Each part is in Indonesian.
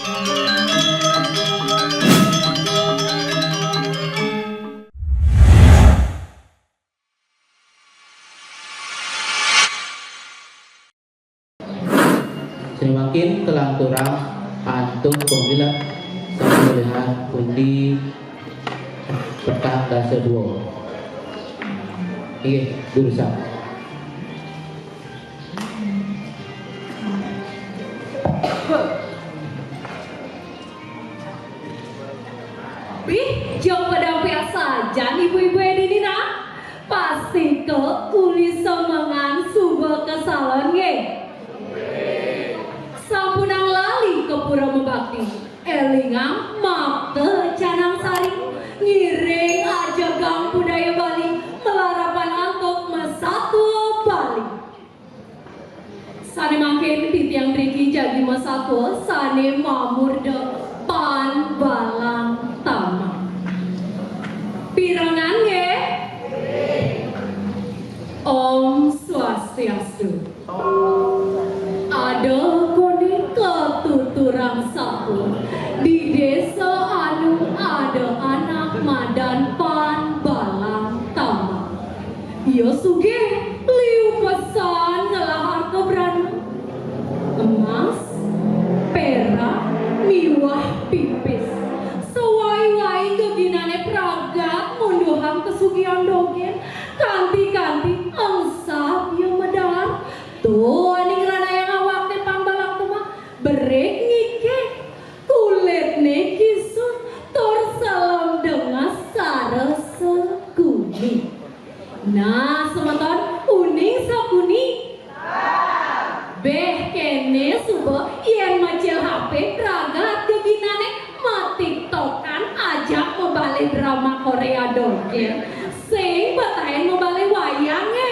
Semakin telang turang antum pemila pemilihan undi petang dasa dua. Iya, jurusan. Bih, jauh pada biasa saja ibu-ibu ini nak. Pasti ke uli semangan subuh kesalahan ye. Sampunang lali ke pura membakti elingang makte canang sari ngiring aja gang budaya Bali melarapan antuk mesatu Bali sane makin di tiang triki jadi mesatu sane mamur depan balang taman pirangan ye Om Swastiastu. Ada kuning ketuturang sapu di desa anu ada anak madan pan balang taman. Ia sugih liu pesan ngelahar keberani emas, perak, miwah pipis. Sewai-wai keginane pragat munduhan kesugihan dogen kanti-kanti angsa dia medar. Tuh aning rana yang awak te pambalang tuma berek ngike kulit ne kisun tor salam dengan sare sekuni. Nah semeton uning sakuni beh kene subuh yen macil HP pragat keginane matiktokan ajak membalik drama Korea dogen sing bataen membalik wayangnya.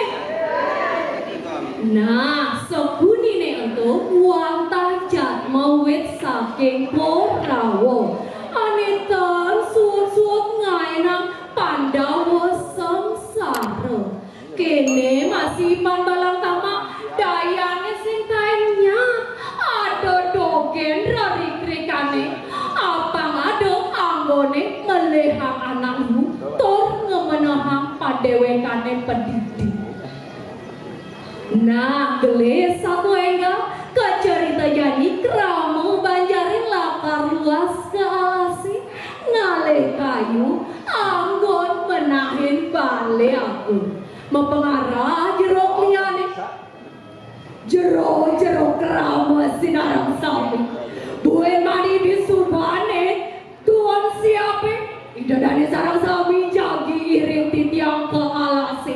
Nah, sekuni ne untuk uang tajat mawit saking Porawo. Anitan suut-suut ngainang Pandawa sengsara. Kene masih pan balang tamak dayane sing kainnya. Ada dogen rari-krikane. Apang ada anggone melehang anakmu. Tor ngemenahang padewekane pendidik. Nah, gelis satu enggak ke cerita jadi keramu banjarin lakar luas ke alasi ngalih kayu anggon menahin bale aku mempengarah jeruk liane jeruk keramu sinarang sami buwe mani di subane tuan siape ida dari sarang sami jagi iring titiang ke alasi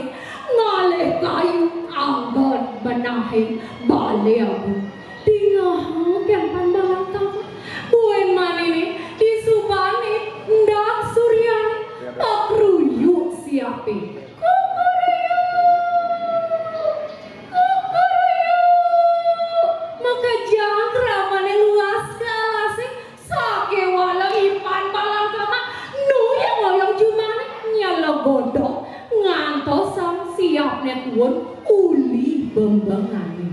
ngalih kayu anggon menahin bale aku tingah kan pandangan kamu buen mani nih di subani ndak suryani tak ruyuk siapi maka jangan ramane luas kalase sake walang ipan balang kama nu yang ngoyong cumane nyala godok ngantosan siap netwon uli bembangane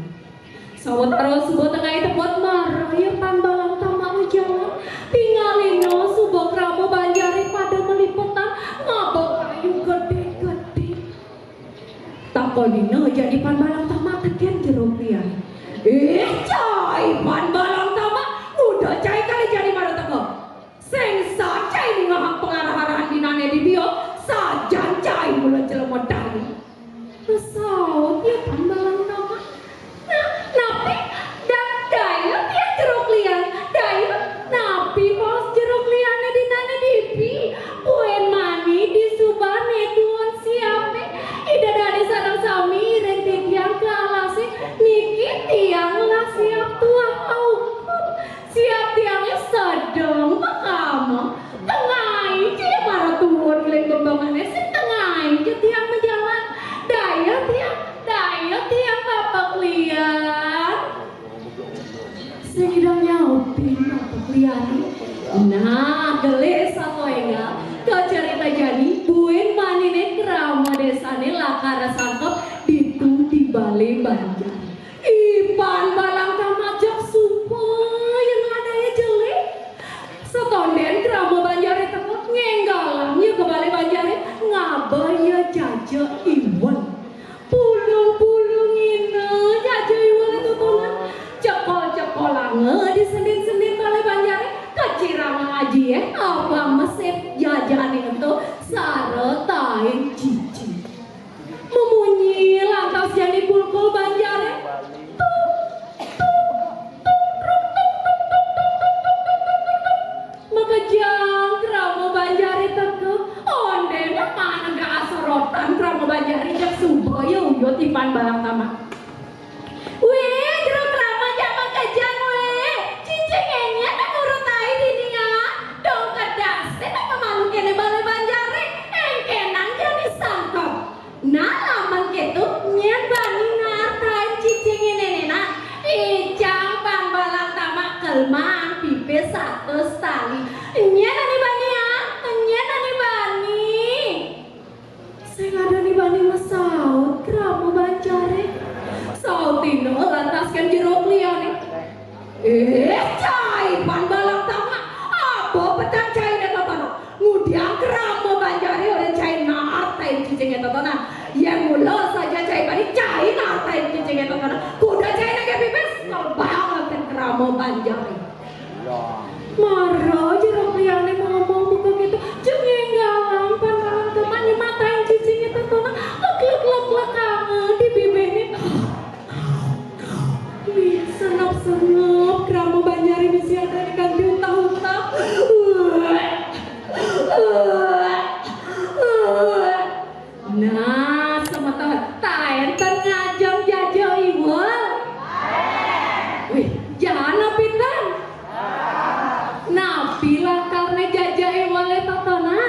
sawat terus subuh tengah itu buat marah ya pambalang tamak jalan tinggalino subuh kramo banjari pada meliputan ngabok kayu gede-gede takonino jadi pambalang tamak teken jeruk lian cai pambalang tamak udah cai kali jadi pada teko sengsa cai ngahang pengarah-arahan dinane di dia sajan cai mulai celemot dari pesawat ya pambalang tamak napi dan daya dia jeruk lian daya napi pos jeruk liannya di nane dipi buen mani di subane tuan siape ida dari sarang sami rentik yang ke alasi niki tiang lah siap tuang aukum siap tiangnya sedang makama tengah aja marah tuan ngiling kembangannya setengah aja tiang menjalan daya tiang bapak lian sedang nyaupin bapak lian nah gelis atau enggak ke cerita jadi buen manine kerama desane lakara sangkep ditu di Bali Banjar ipan balang tamajak supaya yang ada ya jelek banget di Senin-Senin Balai Banjari kecirang ngaji ya abang mesir jajanin itu saretain cici memunyi lantas jadi kulkul Banjari maka jang kramo Banjari teke ondena mana gak asorotan kramo Banjari jak subuh ya uyut ipan balang tamak weh jeruk kramo jaman kejang weh cicingnya tak urut air ini ya dong kedase tak kemalu kene Balai Banjari engkenan jadi sangkap nah laman ketu nyen bani ngatain cicing ini nena icang pang balang tamak kelmang pipe satu tali nyen ani bani ya nyen ani bani saya ada nih bani mesaut kramo Banjari sautino lantaskan jeruk liane cai pan balang tamak apa petang cai dan tatono ngudiang kramo Banjari oleh cai nartain cicingnya tatono yang mula saja cai bani cai nartain cicingnya tatono kuda cai nage pipes banget kan kramo Banjari marah jeruk liane ngomong buka gitu jengenggalang pan balang tamak nyematain cicingnya tatono lek kangen di bibirnya senop kramo Banjari bisa ada di kanti utah-utah nah sementara taen tengah jam jajo iwal wih jangan pinten nabi lah karena jaja iwal tatona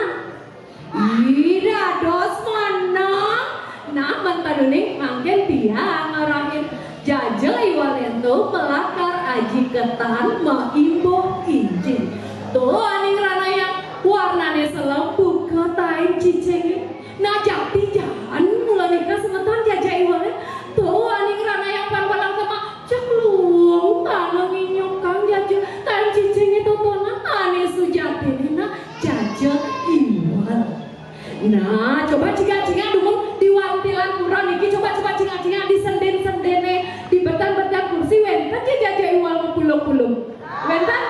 ira dos menang nah mentaduning manggen dia ngarahin jajal iwalento melakar aji ketan maimbo izin tuh aning rana yang warnanya selembu ketain cicing nah jadi jangan mulai nikah sementar jajal iwalnya tuh aning rana yang pan-palang sama ceklung tanah nginyong kang jajal tain cicing itu tona ane sujati nah jajal iwal nah coba jika dulu diwantilan kurang niki coba jika di senden-sendene di betan-betan kursi wenten dia jajak iwal ngepulung-pulung wenten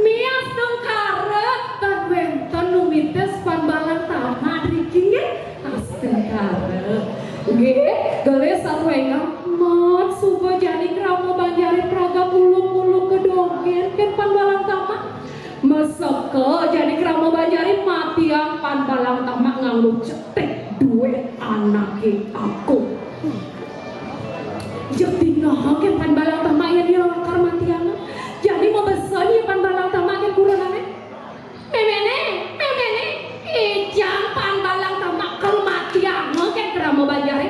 mias dong kare dan wenten numites pambalan tamat rikingin asten kare geles satu engang mat suka jadi kramo Banjari praga pulung-pulung kedonggen kan pambalan tamat meseke jadi kramo Banjari mati yang pambalan tamat nganggu cetek duit anake aku jadi ngahak pan balang tamak yang dilakar matiana jadi mau besan ya pan balang tamak yang kuranane memene ijang pan balang tamak kalau matiana kan kramo Banjari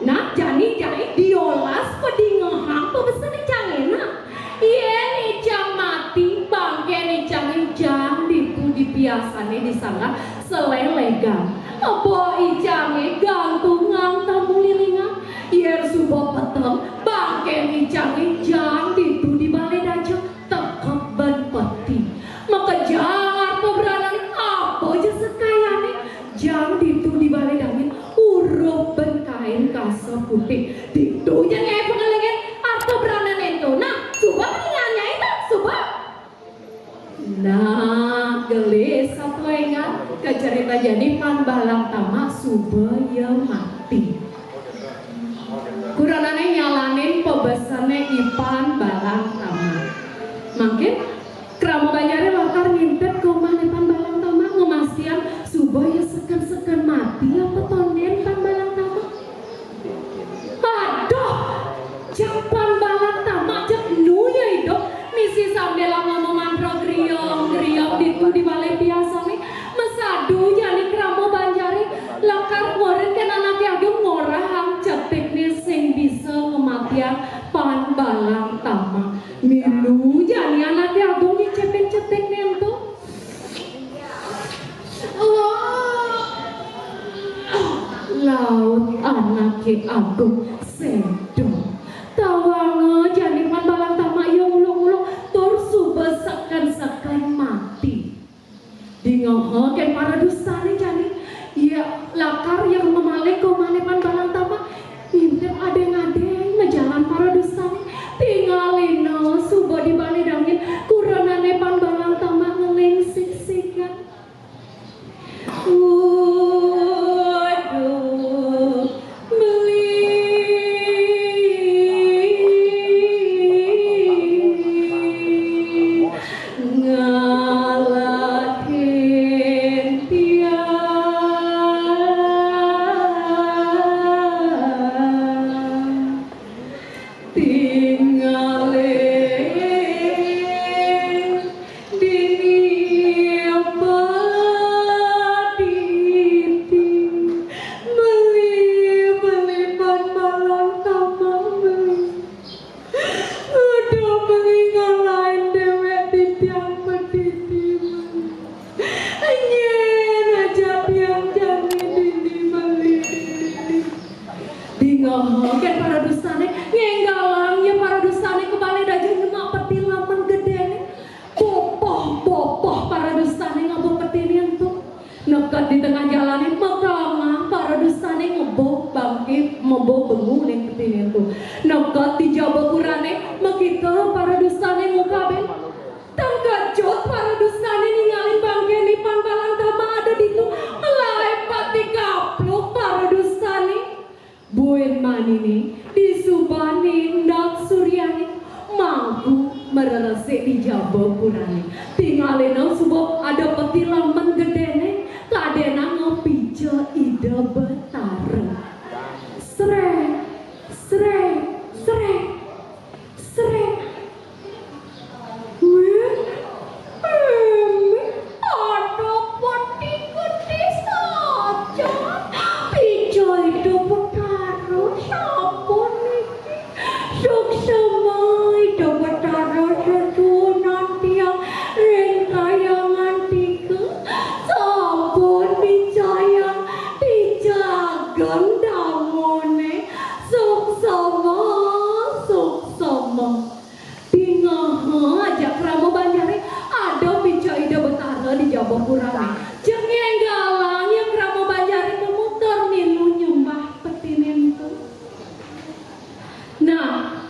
nah jadi diolas pedi ngahak mau besan ijangena iya ijang mati bangke ijang di biasane di sana selelegan apa ijangnya gantungan tamu lilingan yer subuh peteng bangke ijang itu di balai dajo tekep ban peti maka jangan keberanian apa aja sekayane jang itu di balai dangin urup ben kain kasa putih itu jangan pengelengen atau beranan itu nah coba pengingannya itu coba nah gelis satu enggak kecerita jadi pan balang tamak subaya mati kuranane nyalanin pebesannya ipan balang tamak mungkin kramo Banjari lakar ngintet komane pan balang tamak ngemastian subaya sekan mati apa tonden pan balang tamak aduh japan balang tamak jak nuya hidup misi sambil ngomong mantra griong di balai biasa nih mesadu jadi kramo Banjari lakar ngorin kan anaknya agung ngorang cetek nih sing bisa kematian pan balang tamak milu jadi anaknya agung nih cetek nih tuh laut anaknya agung sedo tawange jadi pan balang tamak yang ulung-ulung tur subesekan mati di ngohoken para dustane jadi ya lakar yang memalek komane pan balang tamak intip adeng-adeng ngejalan para dustane tinggalin subo di balidangin kuranane panbalang tamak ngelingsik-sikan. Waduh, ngalahin tiang tinggalin dini baditi beli malam tamang beli udah beli ngalahin dewek titiang pediti nyen aja tiang jani dini beli dingohoken para dusane ngenggalang ya para dusane kebalik dajeng nyemak peti laman gedene bopoh para dusane ngabok petinian tuh nekat di tengah jalanin mekamang para dusane ngebok bangkit membok benguling petinian tuh nekat di jabakurane makita para dusane ngukaben tanggacut para dusane ninggalin bangke nipan balang tama ada di tuh melepat di kapluk para dusane buin manini disubani ndak suryani mangku meresik di jabakurane tinggalin subuh ada peti laman gedene kadena ngopijo ide betara srek srek srek srek ada peti gede saja pijo ide betara siapa niki suksema ide betara sesunan tiang rengkayangan tiga sampun dicayang dijagang damone suksema Dingoho aja kramo banjare ada pijo ide betara di jabakurane jeung enggalang yang kramo banjare memutar nilu nyembah petinin tuh. Nah,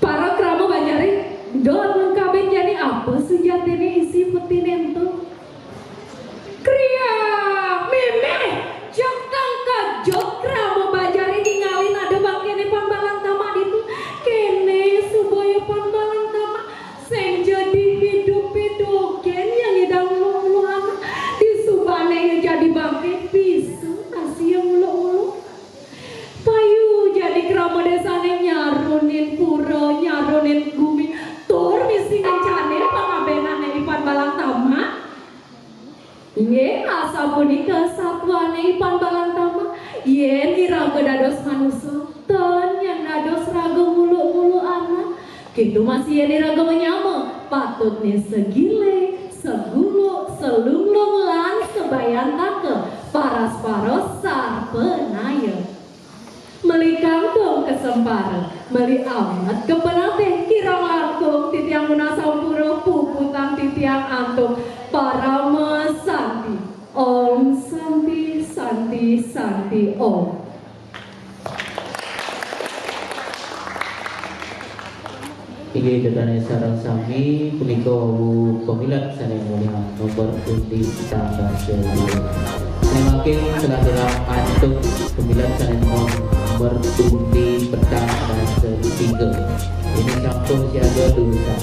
para kramo banjare don kabeh jadi apa sejatine isi petinin tuh? Kriya, meme, jok tangka jok kramo banjare ninggalin ada bangkene pambalang tamak itu kene suboyo pambalang tamak sing jadi hidup-hidupen yang idang luluhan di subane yang jadi bangke bisa nasi yang ulu-ulu payu jadi kramo desane nyarunin pura nyarunin bumi tur misi ngencane pangabenane ipan balang tamak yen asa punika satuane ipan balang tamak yen diraga dados manusia ten yang dados raga mulu-mulu anak kitu masih yen diraga menyama patutnya segile seguluk selunglung lan sebayantake paras-paros sarpenaya meli kangtung kesempara meli amat kepenate kirang langkung titiang munasampura puputang titiang antuk para mesanti om santi santi santi om. Iki dedane sareng sami punika wau pemilat sanes mulia nomor undi tanggal 10. Semakin selanjutnya antuk pemilat sanes nomor undi petang dan 3. Ini campur siaga dosa.